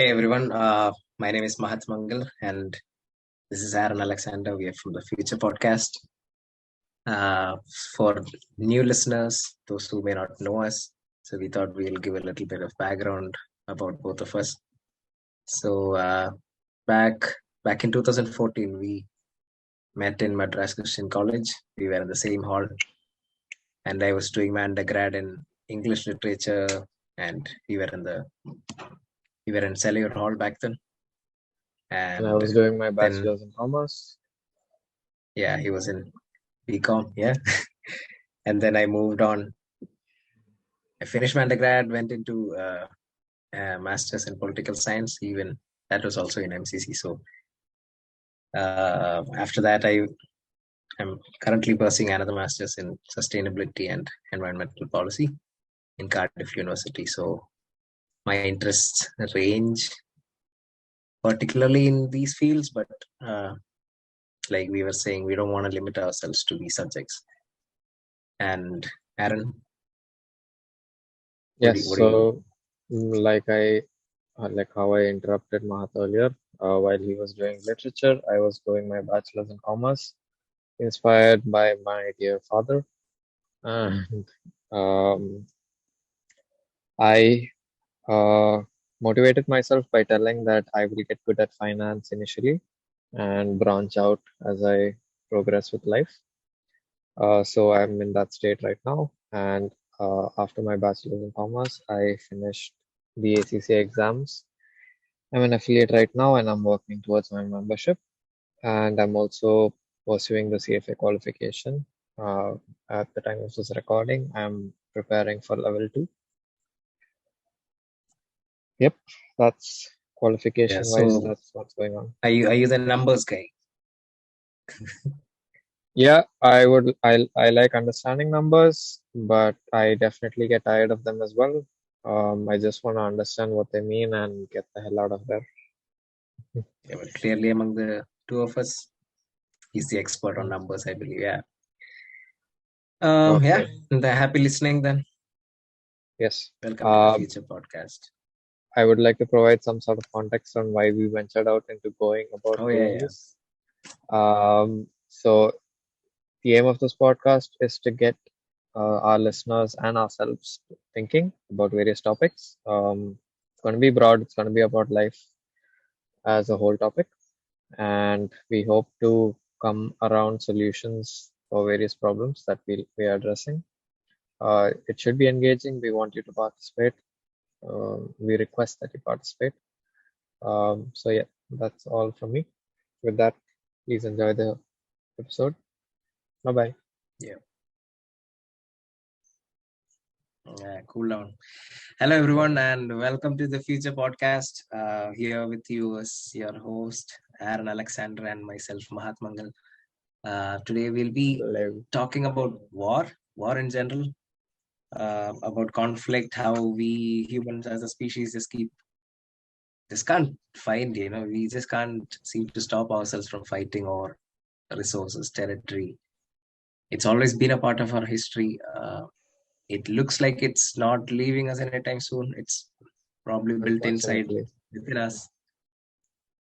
Hey everyone, my name is Mahat Mangal and this is Aaron Alexander. We are from the Future Podcast. Uh, for new listeners, those who may not know us, so we thought we'll give a little bit of background about both of us. So back back in 2014, we met in Madras Christian College. We were in the same hall, and I was doing my undergrad in English literature, and we were in Cellular Hall back then. And I And was doing my then bachelor's in commerce. yeah, he was in BCom, yeah. And then I moved on. I finished my undergrad, went into master's in political science. Even that was also in MCC. So after that, I am currently pursuing another master's in sustainability and environmental policy in Cardiff University. So my interests range particularly in these fields, but like we were saying, we don't want to limit ourselves to these subjects. And Aaron, Yes, what do you? so like how I interrupted Mahat earlier, while he was doing literature, I was doing my bachelor's in commerce, inspired by my dear father. And um, I motivated myself by telling that I will get good at finance initially and branch out as I progress with life. So I'm in that state right now, and after my bachelor's in commerce, I finished the ACCA exams. I'm an affiliate right now, and I'm working towards my membership. And I'm also pursuing the CFA qualification. Uh, at the time of this recording, I'm preparing for level 2. Yep, that's Yeah. qualification wise. So That's what's going on. are you the numbers guy? Yeah, I like understanding numbers, but I definitely get tired of them as well. I just want to understand what they mean and get the hell out of there. Yeah, but clearly among the two of us, he's the expert on Mm. numbers, I believe. Yeah. Yeah. Okay. And happy listening then. Yes. Welcome to the Um, Future Podcast. I would like to provide some sort of context on why we ventured out into going about Oh yeah, doing yeah. this. So the aim of this podcast is to get our listeners and ourselves thinking about various topics. It's going to be broad. It's going to be about life as a whole topic, and we hope to come around solutions for various problems that we are addressing. It should be engaging. We want you to participate. We request that you participate. So yeah, that's all from me. With that, please enjoy the episode. Bye bye. Yeah. Cool down. Hello everyone and welcome to the Future Podcast. Here with you is your host Aaron Alexander and myself Mahat Mangal. Today we'll be Live. talking about war in general, about conflict, how we humans as a species just can't find, we just can't seem to stop ourselves from fighting over resources, territory. It's always been a part of our history. It looks like it's not leaving us anytime soon. It's probably built inside Unfortunately, within us.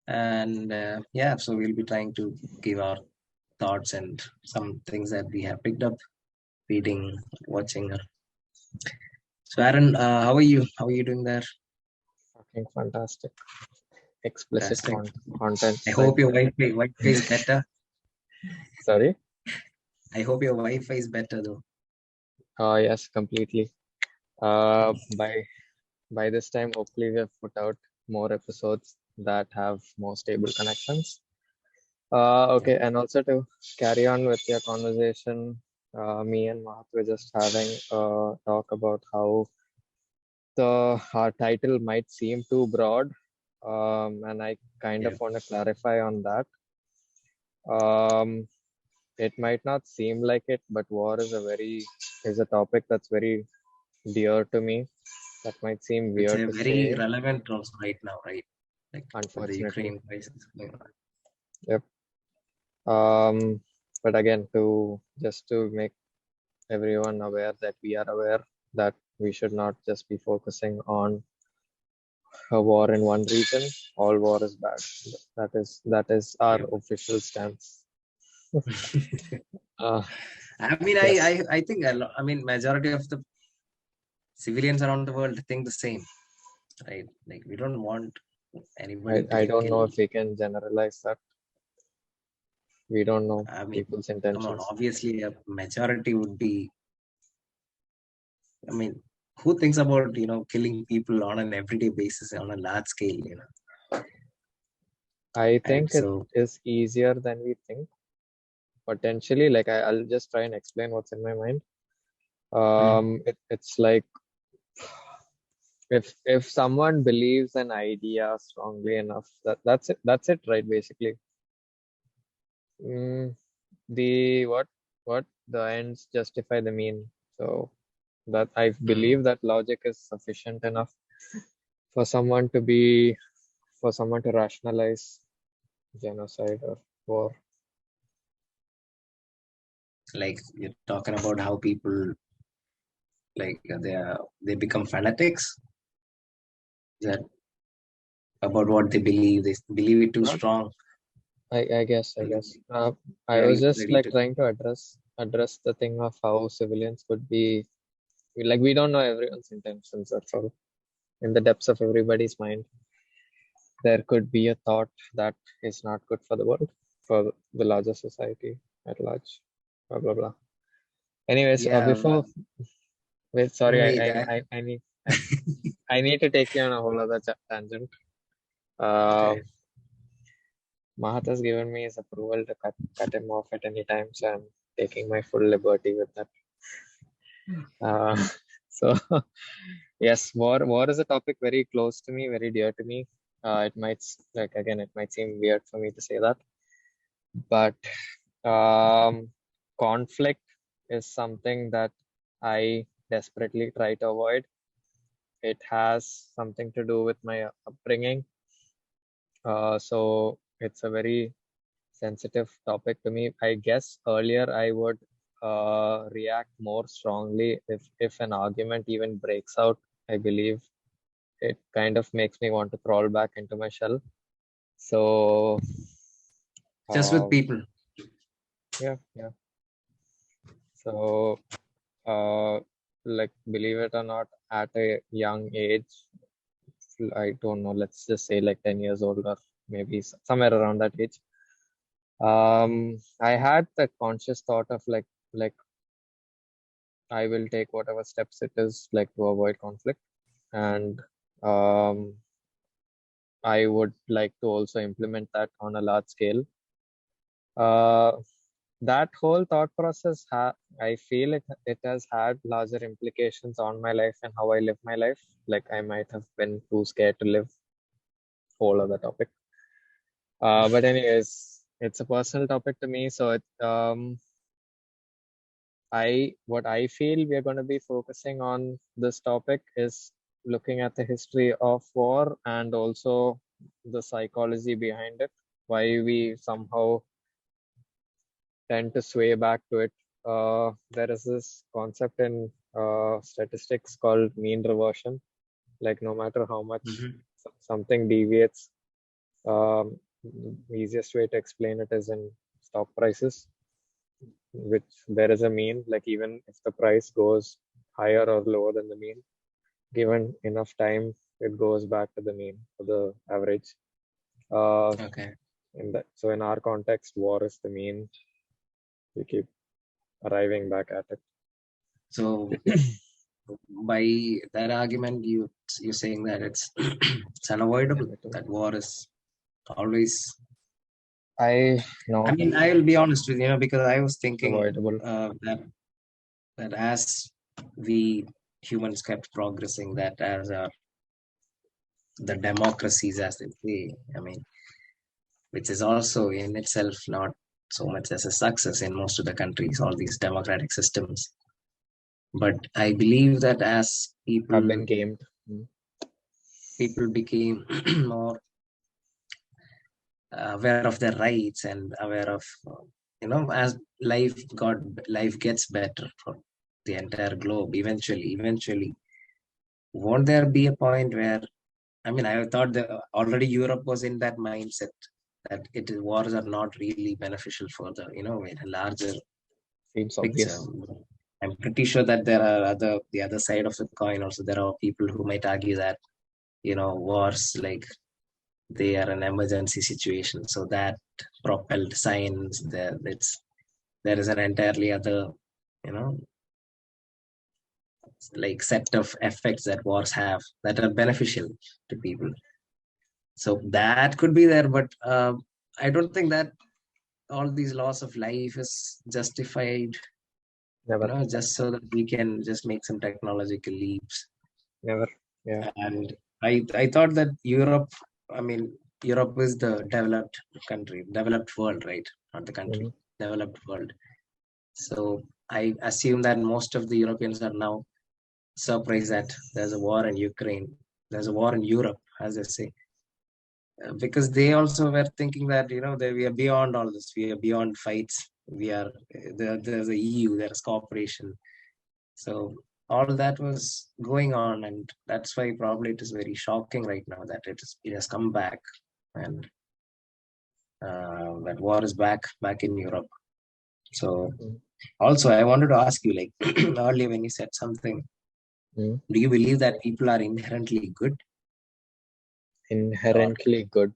And yeah, so we'll be trying to give our thoughts and some things that we have picked up reading, watching. So Aaron, how are you? How are you doing there? fucking fantastic. Explicit Fantastic. content I right hope your there. Wi-Fi is better. Sorry. I hope your Wi-Fi is better though. Yes, completely. By this time, hopefully, we have put out more episodes that have more stable connections. Yeah. Okay, and also to carry on with your conversation, me and Mahat were just having a talk about how our title might seem too broad, and I kind Yeah. of want to clarify on that. Um, it might not seem like it, but war is a topic that's very dear to me. That might seem It's weird a to very say, relevant also right now, right? Like with the unfortunately. Ukraine crisis going on. Yep. Um, but again, to make everyone aware that we are aware that we should not just be focusing on a war in one region, all war is bad. That is our Yeah. official stance. Uh, I mean, yes, I think I mean majority of the civilians around the world think the same, right? Like we don't want anybody to I get don't know killed. if we can generalize that. We don't know I mean, people's come on, intentions. obviously a majority would be, I mean, who thinks about, killing people on an everyday basis on a large scale, I right? think it So, is easier than we think. Potentially, like I'll just try and explain what's in my mind. mm, It's like if someone believes an idea strongly enough, that's it, right? Basically, mm, the what the ends justify the mean. So that I mm, believe that logic is sufficient enough for someone to be for someone to rationalize genocide or war. like you're talking about how people like they become fanatics, that about what they believe. They believe it too Not, strong. I guess, I And guess. I was ready, just ready like to. trying to address the thing of how civilians could be like we don't know everyone's intentions. That's all. In the depths of everybody's mind, there could be a thought that is not good for the world, for the larger society at large. Blah blah blah. Anyways, Yeah, before wait, sorry, wait, I, I need to take you on a whole other tangent. okay. Mahat has given me his approval to cut him off at any time, so I'm taking my full liberty with that. Uh, so yes, war is a topic very close to me, very dear to me. It might like again, it might seem weird for me to say that, but conflict is something that I desperately try to avoid. It has something to do with my upbringing, so it's a very sensitive topic to me. I guess earlier I would react more strongly if an argument even breaks out. I believe it kind of makes me want to crawl back into my shell. So Just with uh, people. yeah, yeah. So like believe it or not, at a young age, I don't know, let's just say like 10 years old or maybe somewhere around that age. I had the conscious thought of like I will take whatever steps it is like to avoid conflict, and um, I would like to also implement that on a large scale. Uh, that whole thought process, I feel it has had larger implications on my life and how I live my life. Like I might have been too scared to live. Whole other topic. But anyways, it's a personal topic to me, so what I feel we are going to be focusing on this topic is looking at the history of war and also the psychology behind it, why we somehow tend to sway back to it. There is this concept in statistics called mean reversion. Like no matter how much Mhm. something deviates, the easiest way to explain it is in stock prices, which there is a mean, like even if the price goes higher or lower than the mean, given enough time, it goes back to the mean or the average. Uh, Okay. so in our context, war is the mean. We keep arriving back at it. So by that argument, you're saying that it's unavoidable. Inevitable. That war is always. I I know mean, I will be honest with you, because I was it's thinking avoidable. that as we humans kept progressing, that as the democracies, as they say, I mean, which is also in itself not so much as a success in most of the countries, all these democratic systems. But I believe that as Have people been gamed. Mm. people became more aware of their rights and aware of as life gets better for the entire globe, eventually won't there be a point where I mean, I thought that already Europe was in that mindset that wars are not really beneficial for in a larger Seems picture. obvious. I'm pretty sure that there are the other side of the coin also. There are people who might argue that, wars, like, they are an emergency situation. So that propelled science there. There is an entirely other, you know, like set of effects that wars have that are beneficial to people. So that could be there, but I don't think that all these loss of life is justified, Never, just so that we can just make some technological leaps. never. Yeah. And I thought that Europe, I mean, Europe is the developed country, developed world, right? Not the country, Hmm. developed world. So I assume that most of the Europeans are now surprised that there's a war in Ukraine, there's a war in Europe, as they say. Because they also were thinking that that we are beyond all this, we are beyond fights, we are there's a EU, there's cooperation. So all that was going on, and that's why probably it is very shocking right now that it has come back, and that war is back in Europe. So also I wanted to ask you, like, earlier when you said something, Mm. do you believe that people are inherently good, or Inherently good.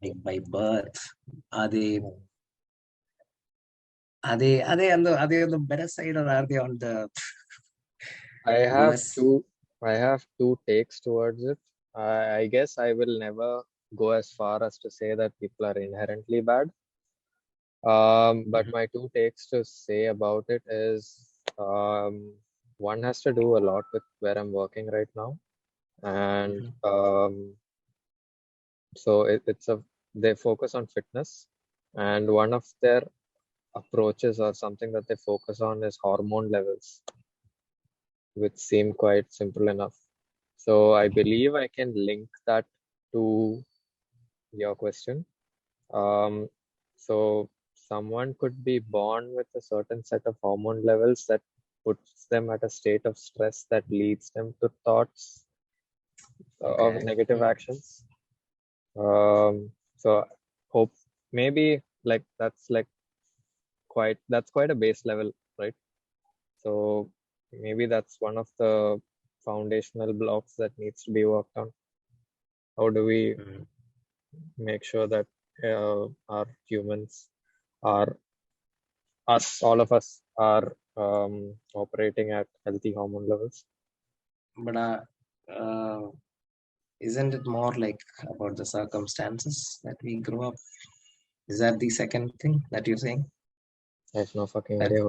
like by birth, are they are they on the better side, or are they on the I have worse? two. I have two takes towards it. I guess I will never go as far as to say that people are inherently bad. But Mhm. my two takes to say about it is one has to do a lot with where I'm working right now, and Mhm. so they focus on fitness, and one of their approaches or something that they focus on is hormone levels, which seem quite simple enough. So I believe I can link that to your question. Um, so someone could be born with a certain set of hormone levels that puts them at a state of stress that leads them to thoughts of Okay. negative actions. So hope maybe like that's quite a base level, right? So maybe that's one of the foundational blocks that needs to be worked on. How do we Mhm. make sure that our humans are all of us are operating at healthy hormone levels? But uh, isn't it more like about the circumstances that we grow up? Is that the second thing that you're saying? I have no fucking That idea.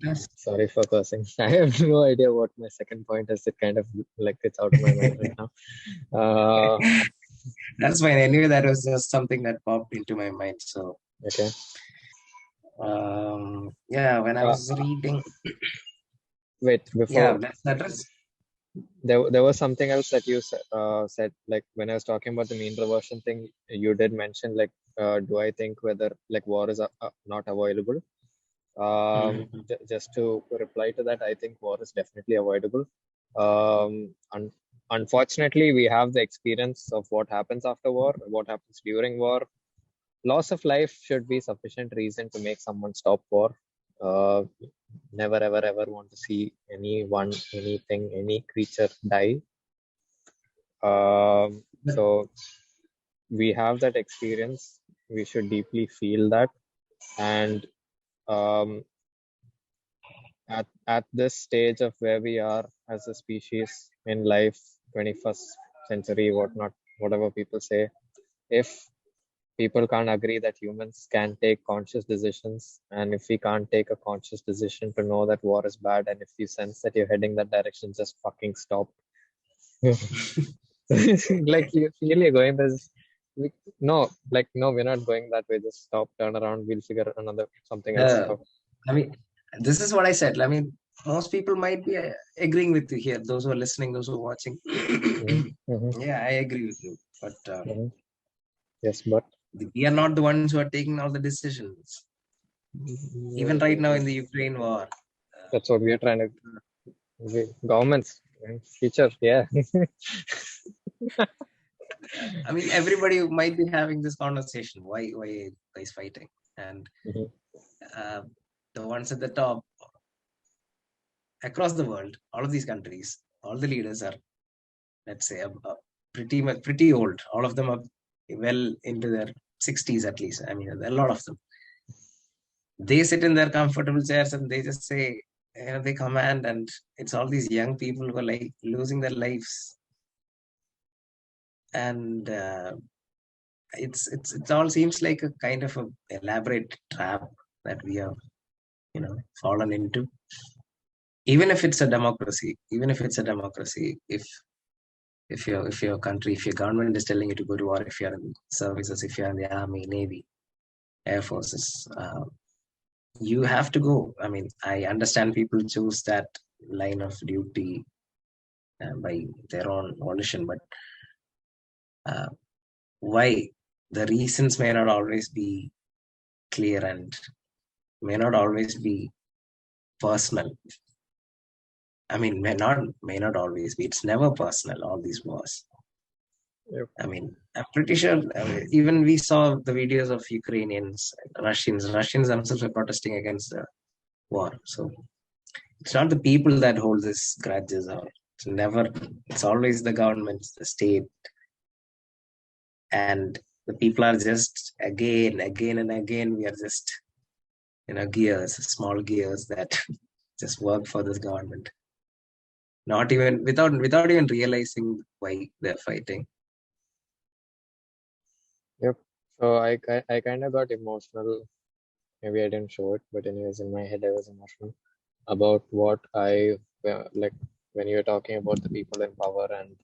yes. Sorry for cursing. I have no idea what my second point is. It kind of like it's out of my mind right now. Uh, That's fine. Anyway, that was just something that popped into my mind. So, okay. yeah, when I Uh, was reading, Wait, yeah, before let's address. there was something else that you said, like when I was talking about the mean reversion thing, you did mention like, do I think whether like war is not avoidable? Mhm. Just to reply to that, I think war is definitely avoidable. Um, un- Unfortunately, we have the experience of what happens after war, what happens during war. Loss of life should be sufficient reason to make someone stop war. Uh, Never, ever, ever want to see anyone, anything, any creature die. So we have that experience. We should deeply feel that, and um, at this stage of where we are as a species in life, 21st century, whatnot, whatever people say, if people can't agree that humans can take conscious decisions, and if we can't take a conscious decision to know that war is bad, and if you sense that you're heading that direction, just fucking stop. Like you feel you're going this, no, like no, we're not going that way, just stop, turn around, we'll figure another something else Uh, out. I mean, this is what I said. I mean, most people might be agreeing with you here. Those who are listening, those who are watching. Mhm, mhm, Yeah, I agree with you. But mhm. Yes, but we are not the ones who are taking all the decisions. Even right now in the Ukraine war. that's what we are trying to, governments, future, yeah. I mean, everybody might be having this conversation. Why is fighting? And Mhm. the ones at the top across the world, all of these countries, all the leaders are, let's say, pretty old. All of them are well into their 60s at least. I mean, a lot of them. They sit in their comfortable chairs and they just say, they command, and it's all these young people who are like losing their lives. And it all seems like a kind of a elaborate trap that we have, fallen into. Even if it's a democracy, if your country, if your government is telling you to go to war, if you're in services, if you're in the army, navy, air forces, you have to go. I mean, I understand people choose that line of duty by their own volition, but why? The reasons may not always be clear and may not always be personal. I mean, may not always be. It's never personal, all these wars. Yep. I mean, I'm pretty sure, even we saw the videos of Ukrainians, Russians themselves were protesting against the war. So it's not the people that hold this grudges, or it's always the governments, the state. And the people are just again and again, we are just, gears, small gears that just work for this government. Not even without even realizing why they're fighting. Yep. So I kind of got emotional. Maybe I didn't show it, but anyways, in my head I was emotional about what like when you were talking about the people in power and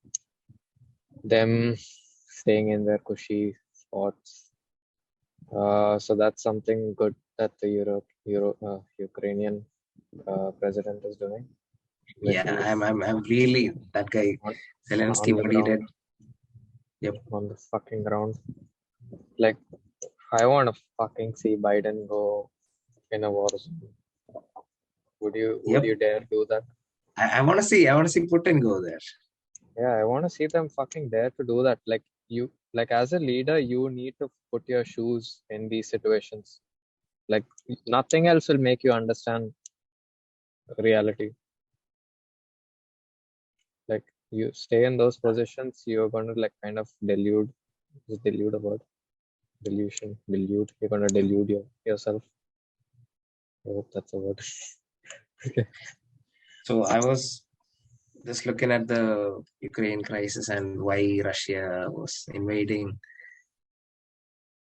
them staying in their cushy spots. So that's something good that the Ukrainian president is doing. Yeah, Literally I'm really that guy, on, Zelensky, on the what he did. ground, Yep. on the fucking ground. Like, I want to fucking see Biden go in a war zone. Would Yep. you dare do that? I want to see Putin go there. Yeah, I want to see them fucking dare to do that. Like as a leader, you need to put your shoes in these situations. Like nothing else will make you understand reality. Like you stay in those positions, you're going to like kind of delude. Is delude a word? Delusion, delude. You're going to delude yourself. I hope that's a word. Okay. So I was just looking at the Ukraine crisis and why Russia was invading.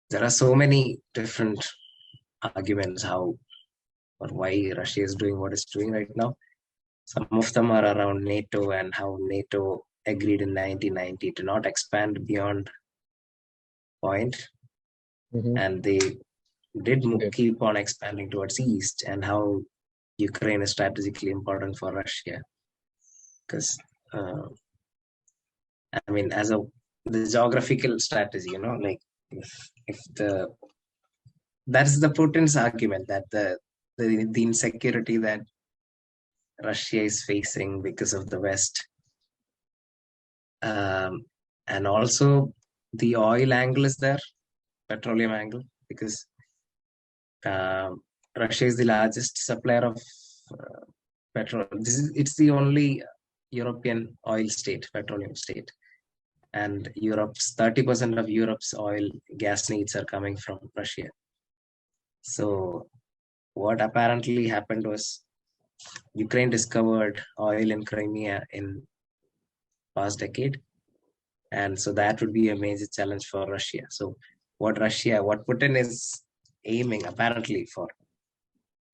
There are so many different arguments how or why Russia is doing what it's doing right now. Some of them are around NATO and how NATO agreed in 1990 to not expand beyond point, Mm-hmm. and they did Okay. keep on expanding towards east, and how Ukraine is strategically important for Russia because I mean, as the geographical strategy, like if that's the Putin's argument that the insecurity that Russia is facing because of the West, and also the oil angle is there, petroleum angle, because Russia is the largest supplier of petrol. It's the only European oil state, petroleum state, and 30% of Europe's oil gas needs are coming from Russia. So what apparently happened was Ukraine discovered oil in Crimea in past decade, and so that would be a major challenge for Russia. So what Putin is aiming apparently for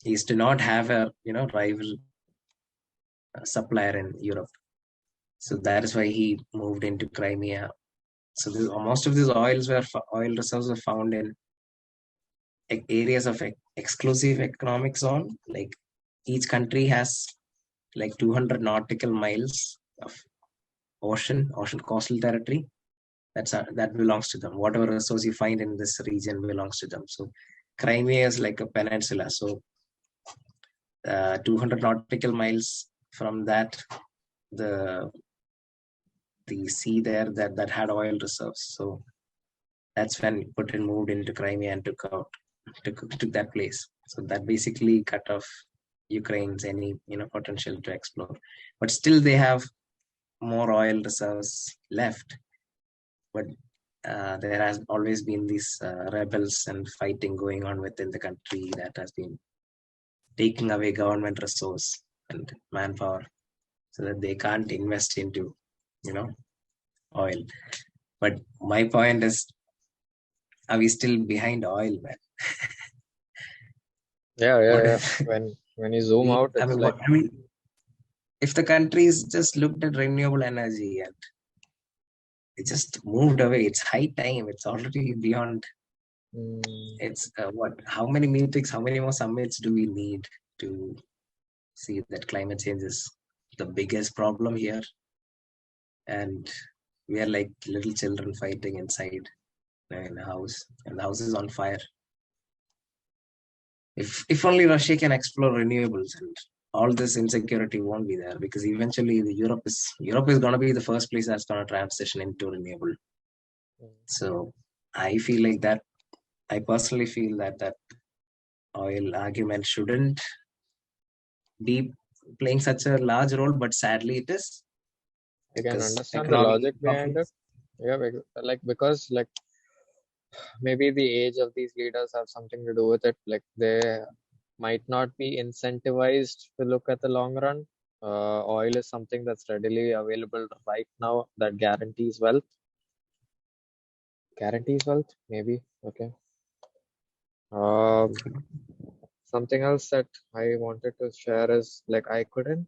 is to not have a rival supplier in Europe. So that is why he moved into Crimea. So most of these oil reserves were found in areas of exclusive economic zone. Like each country has like 200 nautical miles of ocean coastal territory. That belongs to them. Whatever resource you find in this region belongs to them. So Crimea is like a peninsula. So 200 nautical miles from that, the the sea there that had oil reserves. So that's when Putin moved into Crimea and took that place. So that basically cut off Ukraine's any potential to explore. But still, they have more oil reserves left. But there has always been these rebels and fighting going on within the country that has been taking away government resource and manpower, so that they can't invest into oil. But my point is, are we still behind oil, man? Yeah. When you zoom out, it's like, if the countries just looked at renewable energy and it just moved away, it's high time. It's already beyond. It's how many meetings, how many more summits do we need to see that climate change is the biggest problem here? And we are like little children fighting inside in a house, and the house is on fire. If only Russia can explore renewables, and all this insecurity won't be there, because eventually Europe is going to be the first place that's going to transition into renewable. So I feel like that. I personally feel that oil argument shouldn't be playing such a large role, but sadly it is. I can understand the logic behind it. Yeah, because maybe the age of these leaders have something to do with it. Like, they might not be incentivized to look at the long run. Oil is something that's readily available right now that guarantees wealth. Maybe. Okay. Something else that I wanted to share is, like, I couldn't.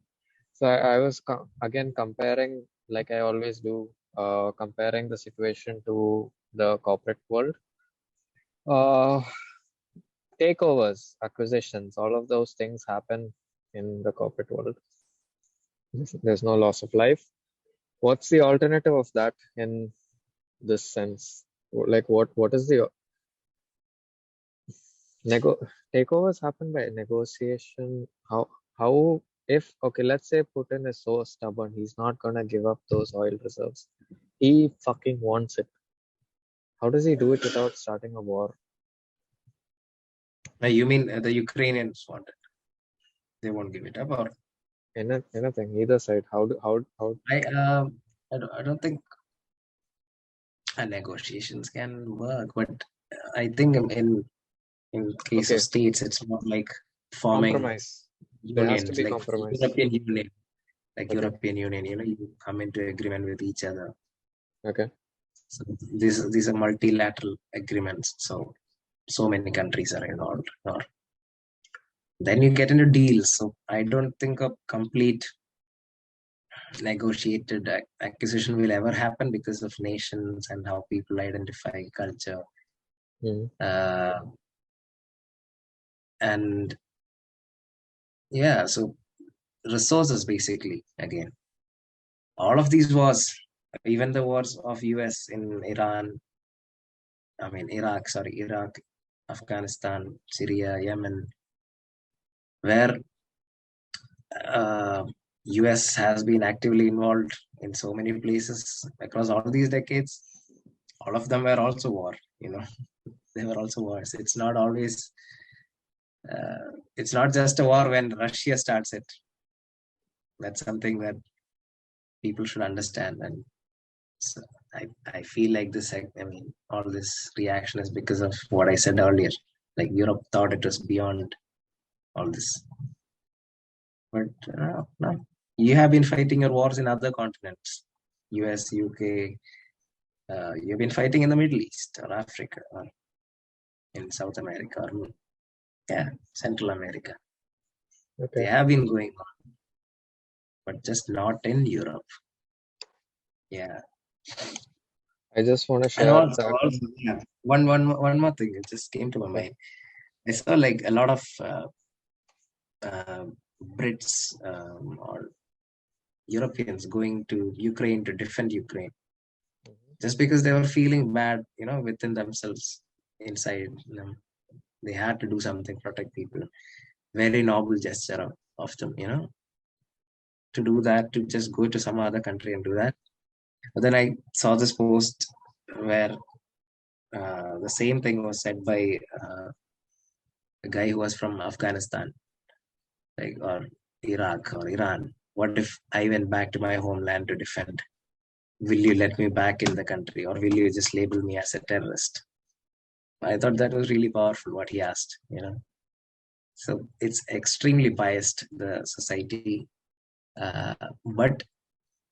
So I was again comparing, like I always do, comparing the situation to the corporate world. Takeovers, acquisitions, all of those things happen in the corporate world. There's no loss of life. What's the alternative of that in this sense? Like, what is the takeovers happen by negotiation? How if, okay, let's say Putin is so stubborn, he's not gonna give up those oil reserves. He fucking wants it. How does he do it without starting a war? You mean the Ukrainians want it? They won't give it up, or anything, either side? How? I don't think negotiations can work, but I think in case of states, it's more like forming compromise. unions, there has to be like compromise. European Union, European Union. You come into agreement with each other. Okay. So these are multilateral agreements. So many countries are involved. Or then you get into deals. So I don't think a complete negotiated acquisition will ever happen because of nations and how people identify culture. And yeah, so resources basically, again, all of these wars, even the wars of US in Iraq, Afghanistan, Syria, Yemen, where US has been actively involved in so many places across all these decades. All of them were also war, they were also wars. It's not always it's not just a war when Russia starts it. That's something that people should understand. And so I feel like this, all this reaction is because of what I said earlier. Like, Europe thought it was beyond all this. But no. You have been fighting your wars in other continents. US, UK, you've been fighting in the Middle East or Africa or in South America or Central America. Okay. They have been going on, but just not in Europe. Yeah. I just want to share one more thing. It just came to my mind. I saw like a lot of Brits or Europeans going to Ukraine to defend Ukraine, just because they were feeling bad, within themselves, inside them. They had to do something, protect people. Very noble gesture of them, to do that, to just go to some other country and do that. But then I saw this post where the same thing was said by a guy who was from Afghanistan, like, or Iraq or Iran. What if I went back to my homeland to defend? Will you let me back in the country, or will you just label me as a terrorist? I thought that was really powerful what he asked, you know. So it's extremely biased, the society, but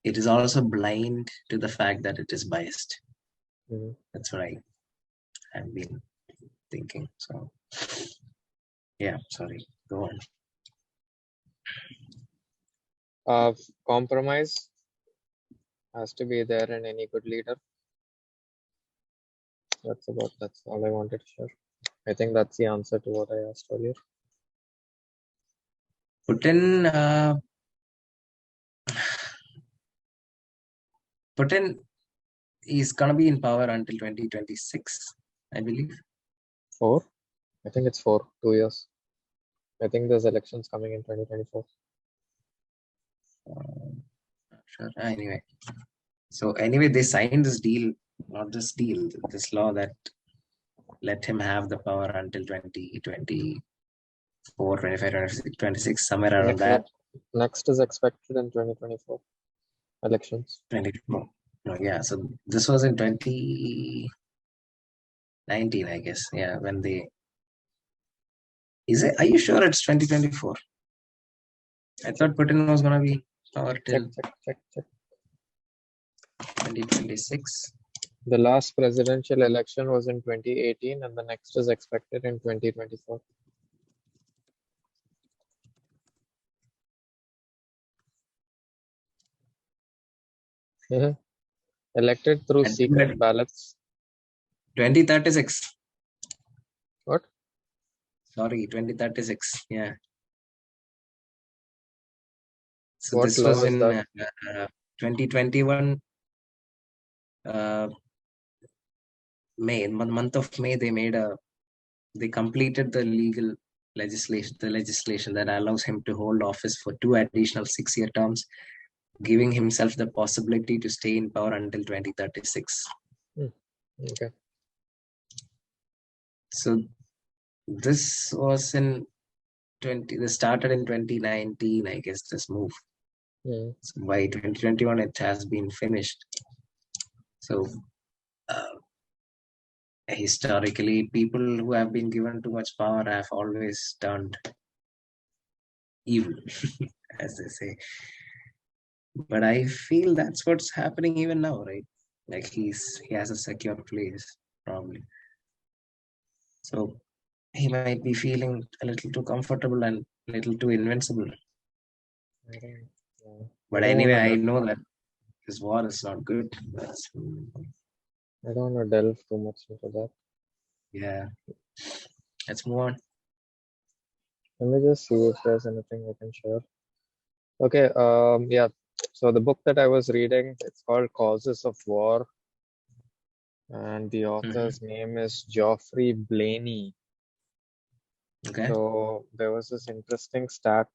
it is also blind to the fact that it is biased. Mhm. That's what I have been thinking. So, yeah, sorry, go on. Compromise has to be there in any good leader. That's all I wanted to share. I think that's the answer to what I asked earlier. Putin is gonna be in power until 2026, I believe. 4? I think it's 4, 2 years. I think there's elections coming in 2024. Not sure. Anyway, so anyway, they signed this deal, not this deal, this law that let him have the power until 2024, 25, 26, 26, somewhere around that. Next is expected in 2024 elections. 24. No, yeah, so this was in 2019, I guess. Yeah, when they. Is it? Are you sure it's 2024? I thought Putin was gonna be power till Check. 2026. The last presidential election was in 2018 and the next is expected in 2024. Elected through secret ballots. 2036. What? Sorry, 2036. Yeah. So What this law was is in that? 2021 May, month of May. They completed the legislation that allows him to hold office for 2 additional 6-year terms, giving himself the possibility to stay in power until 2036. Okay. So this was in 20. This started in 2019, I guess. This move. So by 2021, it has been finished. So historically, people who have been given too much power have always turned evil, as they say. But I feel that's what's happening even now, right? Like he has a secure place, probably. So he might be feeling a little too comfortable and a little too invincible. But anyway, I know that this war is not good. I don't want to delve too much into that. Yeah. Let's move on. Let me just see if there's anything I can share. Okay, yeah. So the book that I was reading, it's called Causes of War. And the author's name is Geoffrey Blaney. Okay. So there was this interesting stat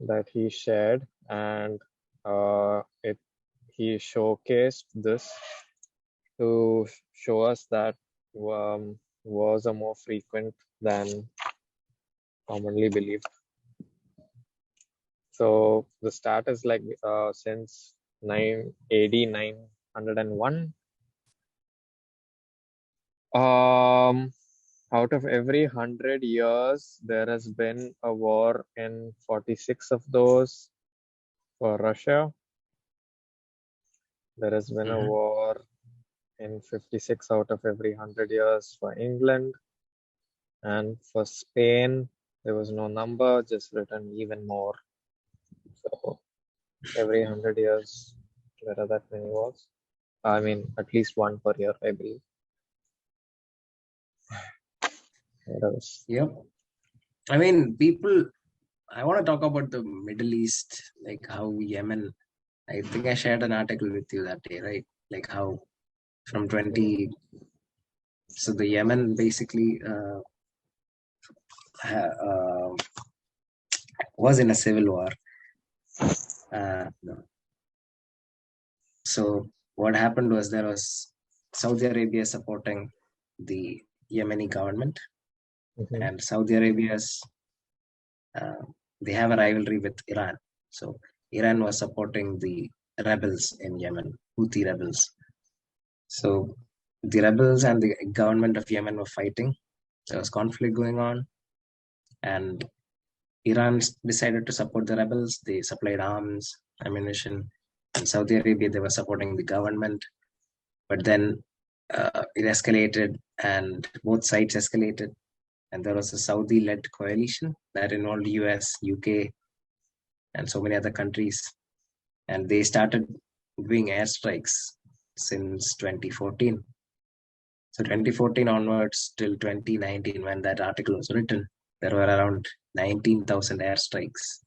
that he shared, and he showcased this to show us that wars are more frequent than commonly believed. So the stat is like since AD 901, out of every 100 years, there has been a war in 46 of those for Russia. There has been a war in 56 out of every 100 years for England. And for Spain, there was no number, just written even more. So every 100 years, there are that many wars. I mean, at least one per year, I believe. Yep. I mean, I want to talk about the Middle East, like how Yemen, I think I shared an article with you that day, right? Like how from 20, so the Yemen basically was in a civil war. So what happened was there was Saudi Arabia supporting the Yemeni government, and Saudi Arabia's they have a rivalry with Iran. So Iran was supporting the rebels in Yemen, Houthi rebels. So the rebels and the government of Yemen were fighting. There was conflict going on, and Iran decided to support the rebels. They supplied arms, ammunition. In Saudi Arabia, they were supporting the government. But then it escalated, and both sides escalated. And there was a Saudi-led coalition that involved US, UK, and so many other countries. And they started doing airstrikes since 2014. So 2014 onwards till 2019, when that article was written, there were around 19,000 airstrikes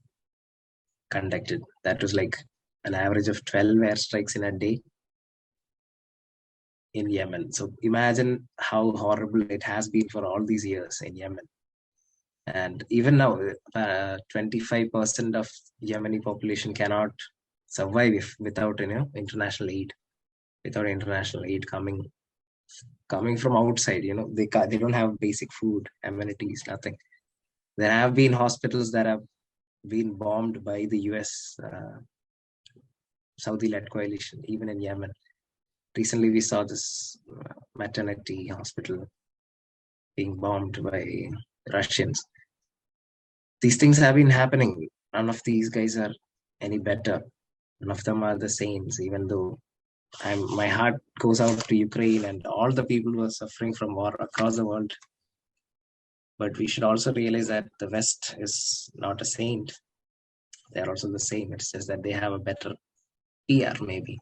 conducted. That was like an average of 12 airstrikes in a day in Yemen. So imagine how horrible it has been for all these years in Yemen. And even now, 25% of Yemeni population cannot survive without international aid. Without international aid coming from outside, they don't have basic food, amenities, nothing. There have been hospitals that have been bombed by the US Saudi-led coalition, even in Yemen. Recently, we saw this maternity hospital being bombed by Russians. These things have been happening. None of these guys are any better. None of them are the saints, even though my heart goes out to Ukraine and all the people who are suffering from war across the world. But we should also realize that the West is not a saint. They are also the same. It's just that they have a better PR, maybe.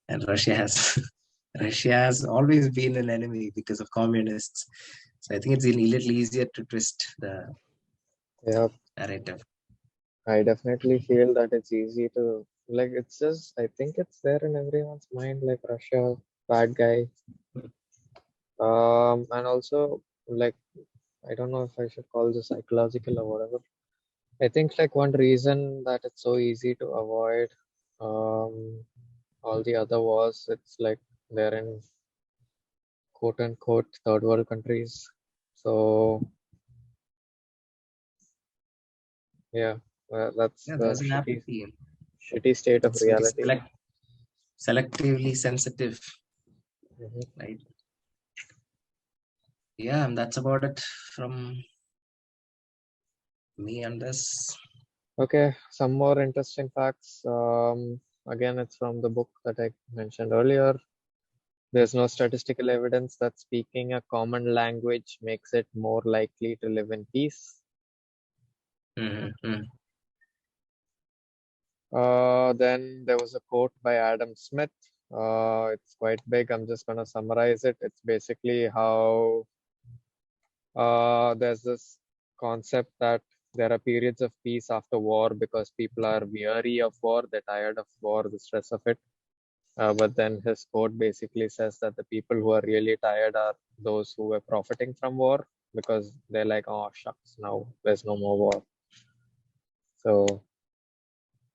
And Russia has always been an enemy because of communists. So I think it's a little easier to twist the narrative. I definitely feel that it's easy to it's just, I think it's there in everyone's mind, like Russia, bad guy. And also I don't know if I should call this psychological or whatever. I think one reason that it's so easy to avoid all the other wars, it's they're in quote unquote third world countries. So yeah, that's the shitty state of reality. Selectively sensitive, right? Yeah, and that's about it from me on this. Okay, some more interesting facts. Again, it's from the book that I mentioned earlier. There's no statistical evidence that speaking a common language makes it more likely to live in peace. Mm-hmm. Then there was a quote by Adam Smith. It's quite big. I'm just going to summarize it. It's basically how there's this concept that there are periods of peace after war because people are weary of war, they're tired of war, the stress of it. But then his quote basically says that the people who are really tired are those who were profiting from war because they're like, oh shucks, now there's no more war. So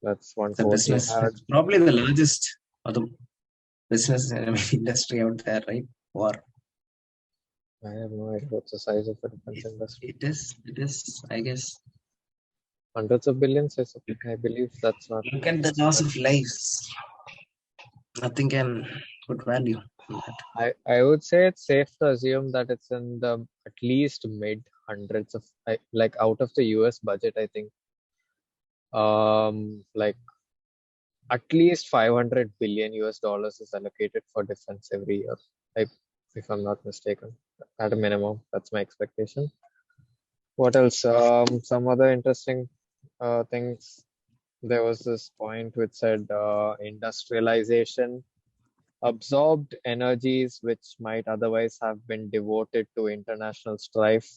that's one quote. Business, probably the largest or the business industry out there, right? War. I have no idea what's the size of the defense industry. It is, I guess. Hundreds of billions, I believe that's not. Look at the loss of lives. Nothing can put value on that. I would say it's safe to assume that it's in the at least mid hundreds of out of the US budget, I think at least 500 billion US dollars is allocated for defense every year, if I'm not mistaken, at a minimum. That's my expectation. What else? Some other interesting things. There was this point which said industrialization absorbed energies which might otherwise have been devoted to international strife.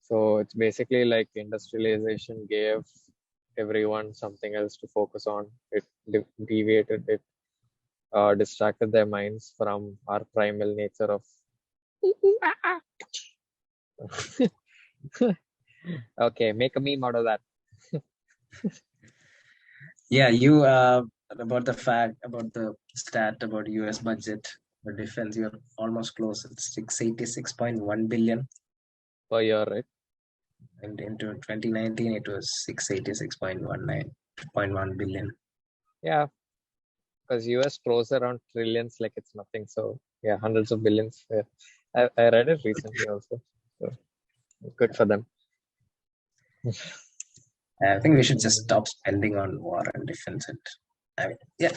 So it's basically like industrialization gave everyone something else to focus on. It deviated, it distracted their minds from our primal nature of okay, make a meme out of that. Yeah, you about the fact about the stat about US budget for defense, you're almost close. It's 686.1 billion. per year, right? And into 2019 it was 686.19.1 billion. Yeah, because US throws around trillions like it's nothing. So yeah, hundreds of billions. Yeah. I read it recently also. So good for them. I think we should just stop spending on war and defense. And I mean, yeah,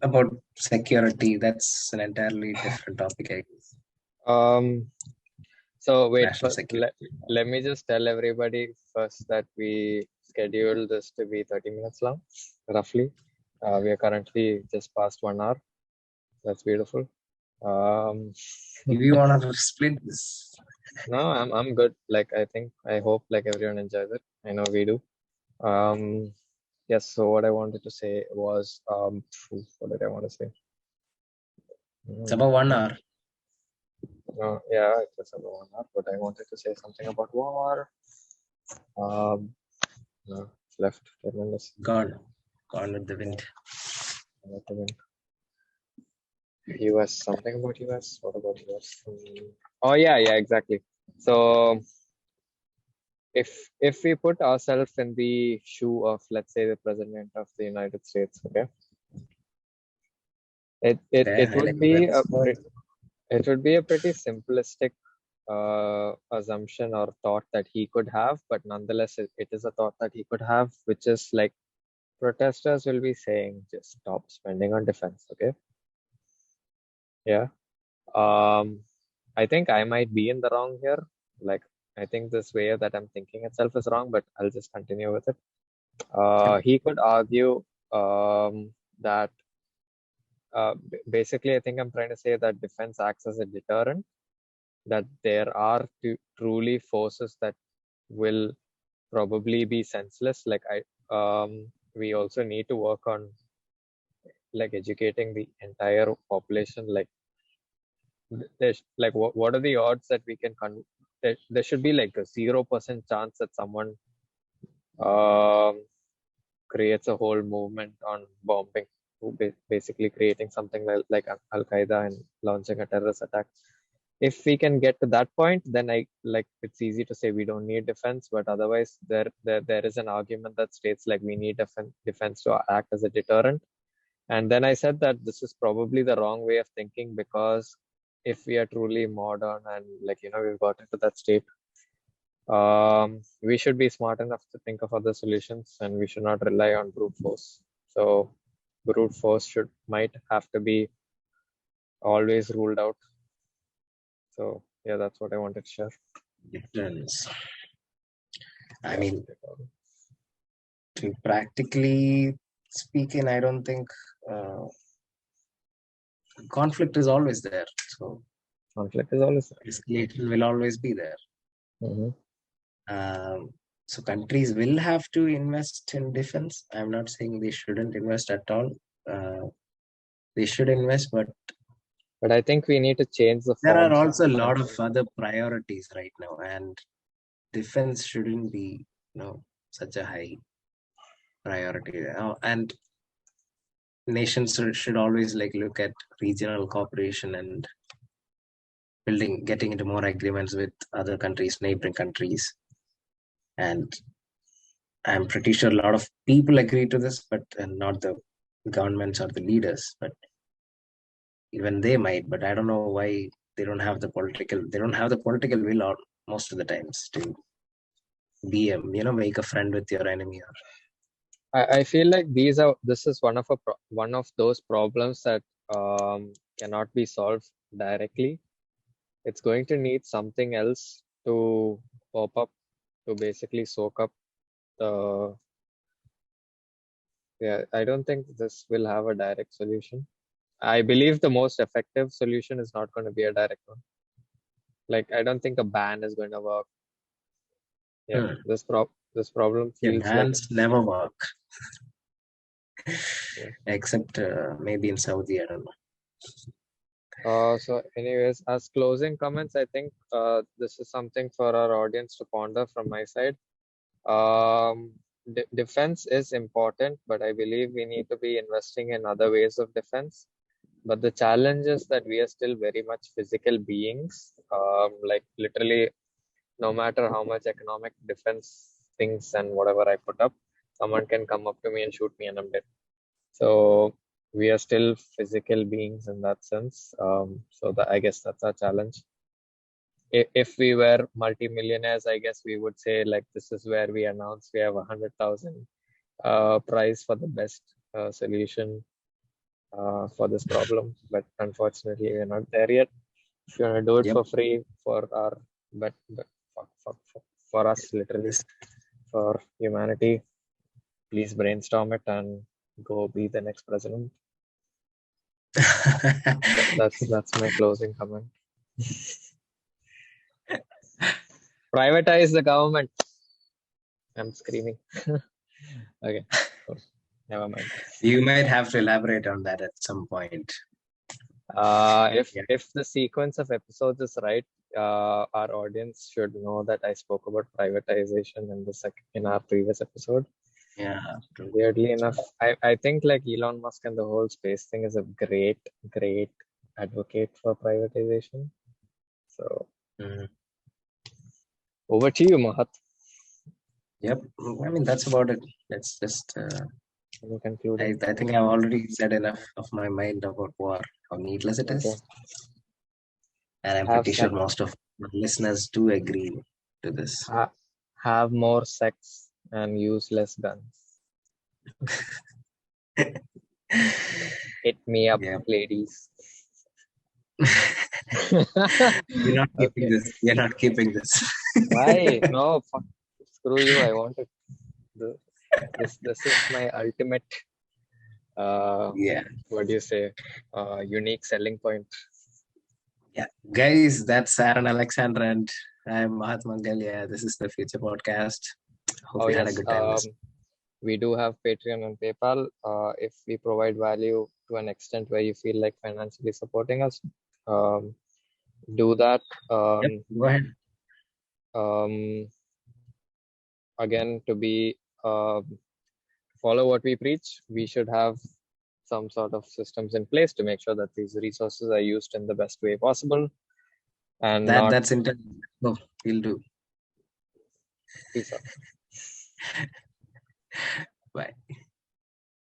about security, that's an entirely different topic, I guess. Um, so wait, National security. let me just tell everybody first that we scheduled this to be 30 minutes long, roughly. We are currently just past 1 hour. That's beautiful. Do you want to split this? No, I'm good. Like I hope like everyone enjoys it. I know we do. Yes, so what I wanted to say was what did I want to say? It's about 1 hour. Yeah, it was about 1 hour, but I wanted to say something about war. No, it's left 10 minutes. Gone with the wind. US, something about US. What about US? Oh yeah, exactly. So if we put ourselves in the shoe of, let's say, the president of the United States, okay, it would be it would be a pretty simplistic assumption or thought that he could have, but nonetheless it is a thought that he could have, which is like protesters will be saying just stop spending on defense, okay? Yeah. I think I might be in the wrong here. Like, I think this way that I'm thinking itself is wrong, but I'll just continue with it. He could argue that basically, I think I'm trying to say that defense acts as a deterrent, that there are truly forces that will probably be senseless. Like we also need to work on like educating the entire population. Like there's like what are the odds that we can there should be like a 0% chance that someone creates a whole movement on bombing, basically creating something like Al Qaeda and launching a terrorist attack. If we can get to that point, then it's easy to say we don't need defense, but otherwise there is an argument that states like we need defense to act as a deterrent. And then I said that this is probably the wrong way of thinking, because if we are truly modern and we've got into that state, we should be smart enough to think of other solutions, and we should not rely on brute force. So brute force might have to be always ruled out. So yeah, that's what I wanted to share. Difference. I mean, to practically speaking, I don't think conflict is always there. So conflict is always there. Escalation will always be there. Mm-hmm. So countries will have to invest in defense. I'm not saying they shouldn't invest at all. They should invest, but I think we need to change the there are also a lot of other priorities right now, and defense shouldn't be such a high priority. And nations should always look at regional cooperation and getting into more agreements with other countries, neighboring countries. And I'm pretty sure a lot of people agree to this, but not the governments or the leaders. But even they might. But I don't know why they don't have the political will or most of the times to be make a friend with your enemy. Or I feel like this is one of those problems that cannot be solved directly. It's going to need something else to pop up to basically soak up the. Yeah, I don't think this will have a direct solution. I believe the most effective solution is not going to be a direct one. Like, I don't think a ban is going to work. Yeah, this problem feels bans never work. Yeah. Except maybe in Saudi, I don't know. So anyways, as closing comments, I think this is something for our audience to ponder from my side. defense is important, but I believe we need to be investing in other ways of defense. But the challenge is that we are still very much physical beings. Like literally, no matter how much economic defense things and whatever I put up, someone can come up to me and shoot me and I'm dead. So we are still physical beings in that sense. So I guess that's our challenge. If we were multimillionaires, I guess we would say like this is where we announce we have 100,000 prize for the best solution for this problem. But unfortunately, we're not there yet. If you want to do it for free for our for us, literally for humanity, please brainstorm it and go be the next president. That's my closing comment. Privatize the government. I'm screaming. Okay, cool. Never mind. You might have to elaborate on that at some point. If the sequence of episodes is right, our audience should know that I spoke about privatization in our previous episode. Yeah. Weirdly enough, I think like Elon Musk and the whole space thing is a great advocate for privatization. So over to you, Mahat. Yep. I mean, that's about it. Let's just conclude. I think I've already said enough of my mind about war, how needless it is. And I'm pretty sure most of the listeners do agree to this. Have more sex and use less guns. Hit me up, ladies. You're not keeping this. You're not keeping this. Why? No, fuck. Screw you. I want it. This is my ultimate. What do you say? Unique selling point. Yeah, guys, that's Aaron Alexander and I'm Mahat Mangal. Yeah, this is the Future Podcast. Hope you had a good time. We do have Patreon and PayPal. If we provide value to an extent where you feel like financially supporting us, do that. Go ahead. Again, to be follow what we preach, we should have some sort of systems in place to make sure that these resources are used in the best way possible. And that's intent. No, we'll do. Peace out. Bye.